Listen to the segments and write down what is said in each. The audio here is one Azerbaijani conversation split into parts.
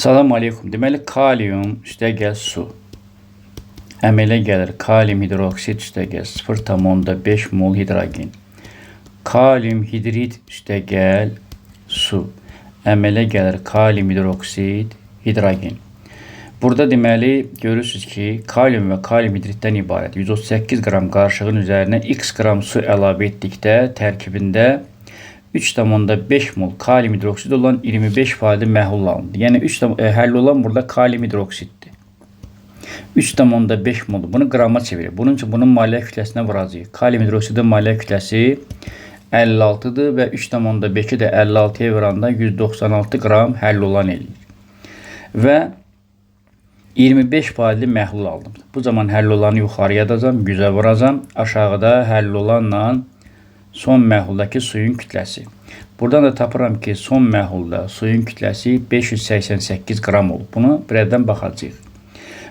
Salam aleykum. Deməli, kalium üstəgəl su. Əmələ gəlir kalium hidroksid üstəgəl 0,5 mol hidrogen. Kalium hidrid üstəgəl su. Əmələ gəlir kalium hidroksid hidrogen. Burada deməli görürsünüz ki, kalium və kalium hidriddən ibarət 138 qram qarışığın üzərinə x qram su əlavə etdikdə tərkibində 3,5 mol kalium hidroksid olan 25% məhlul alındı. Yəni həll olan burada kalium hidroksiddir. 3,5 mol. Bunu qrama çevirir. Bunun üçün bunun maliyyə kütləsinə vuracağıq. Kalium hidroksidin maliyyə kütləsi 56-dır və 3,5-i də 56-ya vuranda 196 qram həll olan eləyir. Və 25% məhlul aldım. Bu zaman həll olanı yuxarıya yazacağım, 100-ə vuracağım. Aşağıda həll olanla son məhuldakı suyun kütləsi. Buradan da tapıram ki, son məhulda suyun kütləsi 588 qram olub. Bunu birədən baxacağıq.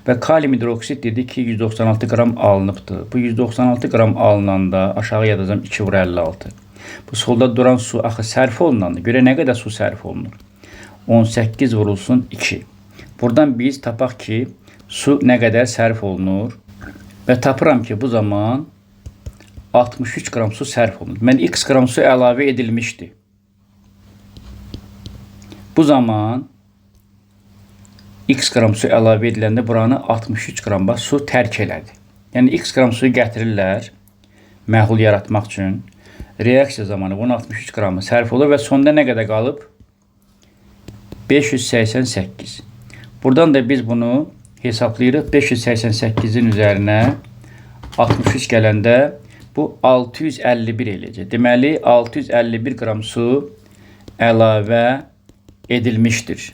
Və kalium hidroksid dedi ki, 196 qram alınıbdır. Bu 196 qram alınanda aşağı yazacağım 2/56. Bu solda duran su axı sərf olunanda görə nə qədər su sərf olunur? 18 vurulsun 2. Buradan biz tapaq ki, su nə qədər sərf olunur və tapıram ki, bu zaman 63 qram su sərf olunur. Mən x qram su əlavə edilmişdi. Bu zaman x qram su əlavə ediləndə buranı 63 qram su tərk elədi. Yəni x qram suyu gətirirlər məhlul yaratmaq üçün. Reaksiya zamanı bunun 63 qramı sərf olur və sonda nə qədər qalıb? 588. Buradan da biz bunu hesablayırıq. 588-in üzərinə 63 gələndə bu 651 eləyəcək. Deməli, 651 qram su əlavə edilmişdir.